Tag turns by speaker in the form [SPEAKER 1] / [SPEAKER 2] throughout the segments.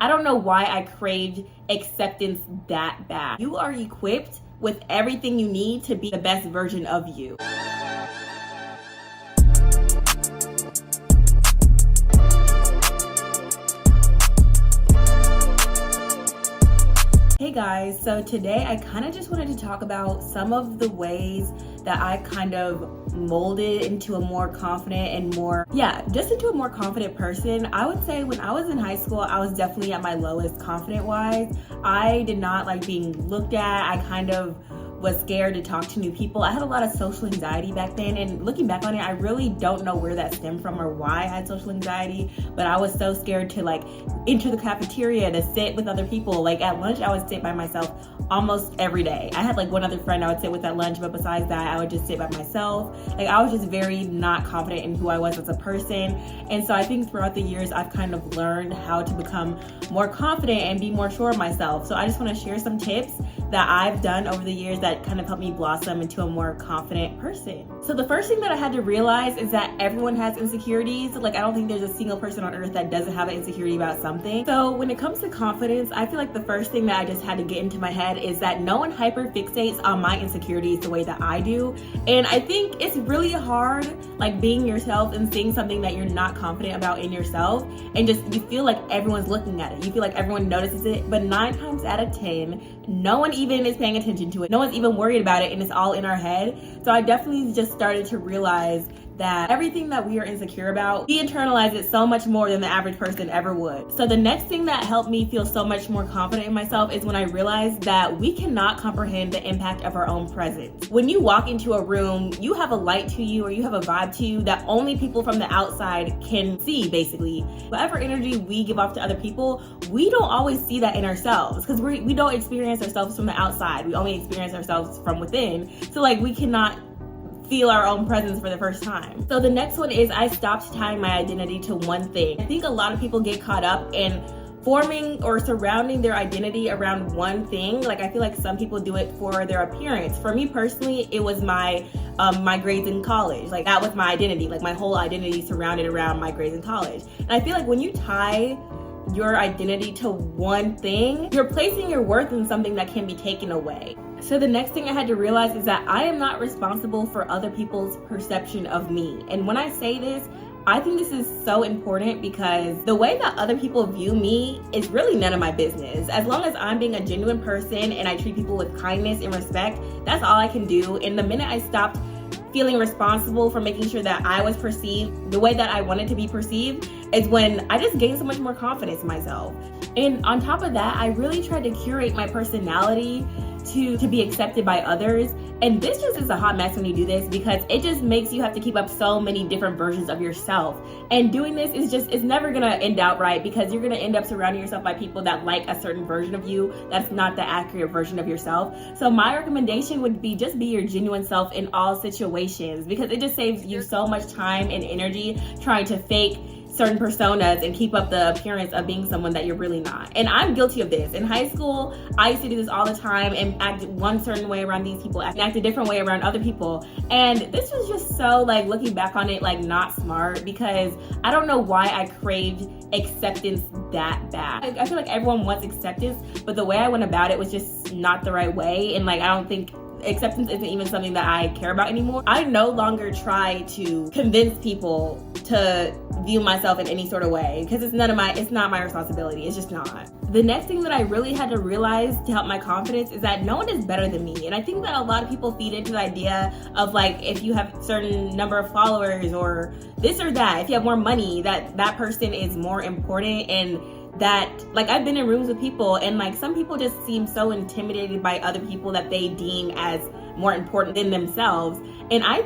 [SPEAKER 1] I don't know why I craved acceptance that bad. You are equipped with everything you need to be the best version of you. Hey guys, so today I kind of just wanted to talk about some of the ways that I kind of molded into a more confident and into a more confident person. I would say when I was in high school, I was definitely at my lowest confident wise. I did not like being looked at. I kind of was scared to talk to new people. I had a lot of social anxiety back then, and looking back on it, I really don't know where that stemmed from or why I had social anxiety, but I was so scared to like enter the cafeteria to sit with other people. Like at lunch, I would sit by myself almost every day. I had like one other friend I would sit with at lunch, but besides that, I would just sit by myself. Like I was just very not confident in who I was as a person. And so I think throughout the years, I've kind of learned how to become more confident and be more sure of myself. So I just want to share some tips that I've done over the years that kind of helped me blossom into a more confident person. So the first thing that I had to realize is that everyone has insecurities. Like I don't think there's a single person on earth that doesn't have an insecurity about something. So when it comes to confidence, I feel like the first thing that I just had to get into my head is that no one hyper fixates on my insecurities the way that I do. And I think it's really hard like being yourself and seeing something that you're not confident about in yourself, and just you feel like everyone's looking at it. You feel like everyone notices it, but 9 times out of 10, no one even is paying attention to it. No one's even worried about it, and it's all in our head. So I definitely just started to realize that everything that we are insecure about, we internalize it so much more than the average person ever would. So the next thing that helped me feel so much more confident in myself is when I realized that we cannot comprehend the impact of our own presence. When you walk into a room, you have a light to you or you have a vibe to you that only people from the outside can see, basically. Whatever energy we give off to other people, we don't always see that in ourselves because we don't experience ourselves from the outside. We only experience ourselves from within. So like we cannot feel our own presence for the first time. So the next one is I stopped tying my identity to one thing. I think a lot of people get caught up in forming or surrounding their identity around one thing. Like I feel like some people do it for their appearance. For me personally, it was my grades in college. Like that was my identity. Like my whole identity surrounded around my grades in college. And I feel like when you tie your identity to one thing, you're placing your worth in something that can be taken away. So the next thing I had to realize is that I am not responsible for other people's perception of me. And when I say this, I think this is so important because the way that other people view me is really none of my business. As long as I'm being a genuine person and I treat people with kindness and respect, that's all I can do. And the minute I stopped feeling responsible for making sure that I was perceived the way that I wanted to be perceived is when I just gained so much more confidence in myself. And on top of that, I really tried to curate my personality to be accepted by others. And this just is a hot mess when you do this because it just makes you have to keep up so many different versions of yourself. And doing this it's never gonna end out right because you're gonna end up surrounding yourself by people that like a certain version of you that's not the accurate version of yourself. So my recommendation would be just be your genuine self in all situations because it just saves you so much time and energy trying to fake certain personas and keep up the appearance of being someone that you're really not. And I'm guilty of this. In high school, I used to do this all the time and act one certain way around these people and act a different way around other people. And this was just so like looking back on it, like not smart because I don't know why I craved acceptance that bad. I feel like everyone wants acceptance, but the way I went about it was just not the right way. And like, I don't think acceptance isn't even something that I care about anymore. I no longer try to convince people to view myself in any sort of way because it's not my responsibility. It's just not. The next thing that I really had to realize to help my confidence is that no one is better than me. And I think that a lot of people feed into the idea of like, if you have a certain number of followers or this or that, if you have more money, that person is more important. And that like I've been in rooms with people and like some people just seem so intimidated by other people that they deem as more important than themselves. And I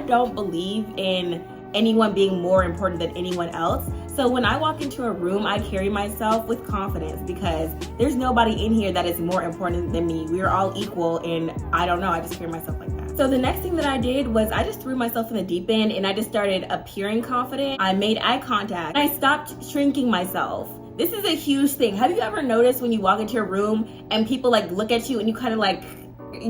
[SPEAKER 1] don't believe in anyone being more important than anyone else. So when I walk into a room, I carry myself with confidence because there's nobody in here that is more important than me. We are all equal and I don't know, I just carry myself like that. So the next thing that I did was I just threw myself in the deep end and I just started appearing confident. I made eye contact. I stopped shrinking myself. This is a huge thing. Have you ever noticed when you walk into a room and people like look at you and you kind of like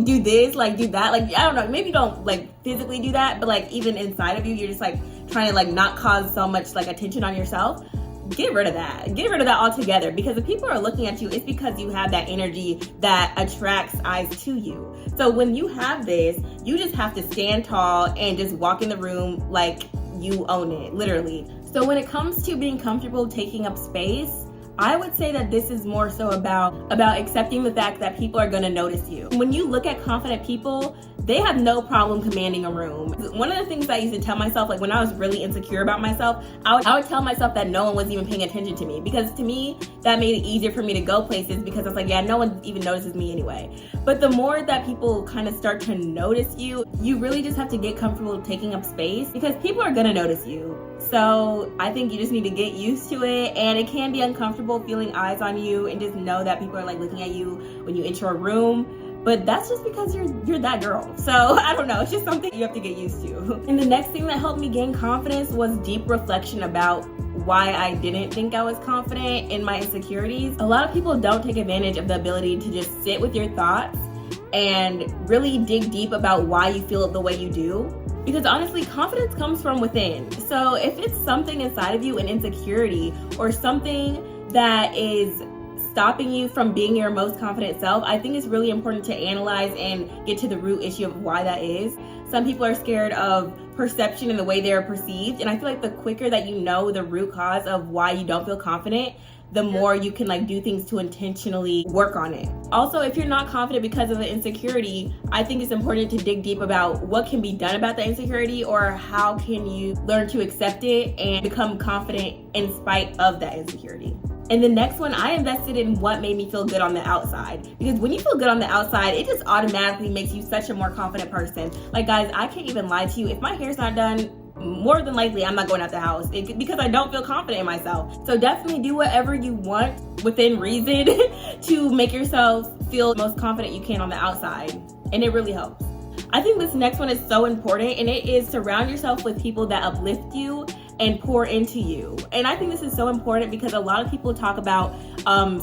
[SPEAKER 1] do this, like do that, like I don't know, maybe you don't like physically do that, but like even inside of you, you're just like trying to like not cause so much like attention on yourself. get rid of that. Get rid of that altogether, because if people are looking at you, it's because you have that energy that attracts eyes to you. So when you have this, you just have to stand tall and just walk in the room like you own it, literally. So when it comes to being comfortable taking up space, I would say that this is more so about accepting the fact that people are gonna notice you. When you look at confident people, they have no problem commanding a room. One of the things I used to tell myself, like when I was really insecure about myself, I would tell myself that no one was even paying attention to me, because to me, that made it easier for me to go places, because I was like, yeah, no one even notices me anyway. But the more that people kind of start to notice you, you really just have to get comfortable taking up space, because people are gonna notice you. So I think you just need to get used to it, and it can be uncomfortable feeling eyes on you and just know that people are like looking at you when you enter a room. But that's just because you're that girl. So I don't know, it's just something you have to get used to. And the next thing that helped me gain confidence was deep reflection about why I didn't think I was confident in my insecurities. A lot of people don't take advantage of the ability to just sit with your thoughts and really dig deep about why you feel the way you do. Because honestly, confidence comes from within. So if it's something inside of you, an insecurity, or something that is stopping you from being your most confident self, I think it's really important to analyze and get to the root issue of why that is. Some people are scared of perception and the way they're perceived. And I feel like the quicker that you know the root cause of why you don't feel confident, the more you can like do things to intentionally work on it. Also, if you're not confident because of the insecurity, I think it's important to dig deep about what can be done about the insecurity, or how can you learn to accept it and become confident in spite of that insecurity. And the next one, I invested in what made me feel good on the outside. Because when you feel good on the outside, it just automatically makes you such a more confident person. Like guys, I can't even lie to you. If my hair's not done, more than likely I'm not going out the house because I don't feel confident in myself. So definitely do whatever you want within reason to make yourself feel the most confident you can on the outside. And it really helps. I think this next one is so important, and it is surround yourself with people that uplift you and pour into you. And I think this is so important because a lot of people talk about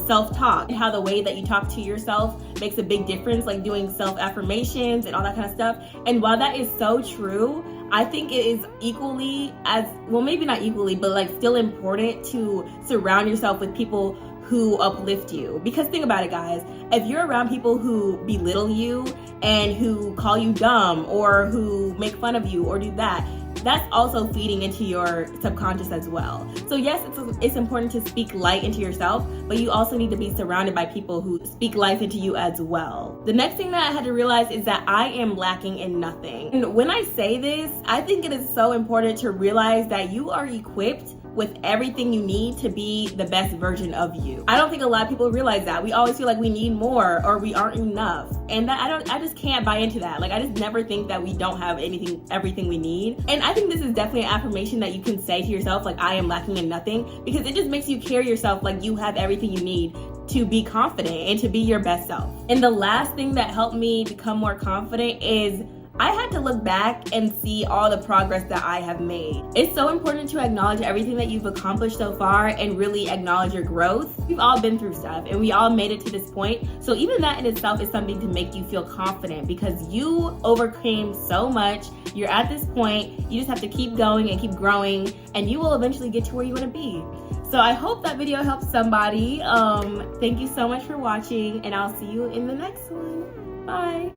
[SPEAKER 1] self-talk and how the way that you talk to yourself makes a big difference, like doing self-affirmations and all that kind of stuff. And while that is so true, I think it is equally as, well, maybe not equally, but like still important to surround yourself with people who uplift you. Because think about it, guys, if you're around people who belittle you and who call you dumb or who make fun of you or do that, that's also feeding into your subconscious as well. So yes, it's important to speak light into yourself, but you also need to be surrounded by people who speak life into you as well. The next thing that I had to realize is that I am lacking in nothing. And when I say this, I think it is so important to realize that you are equipped with everything you need to be the best version of you. I don't think a lot of people realize that. We always feel like we need more or we aren't enough. And that I just can't buy into that. Like I just never think that we don't have everything we need. And I think this is definitely an affirmation that you can say to yourself, like I am lacking in nothing, because it just makes you carry yourself like you have everything you need to be confident and to be your best self. And the last thing that helped me become more confident is I had to look back and see all the progress that I have made. It's so important to acknowledge everything that you've accomplished so far and really acknowledge your growth. We've all been through stuff and we all made it to this point. So even that in itself is something to make you feel confident because you overcame so much. You're at this point. You just have to keep going and keep growing and you will eventually get to where you want to be. So I hope that video helps somebody. Thank you so much for watching and I'll see you in the next one. Bye.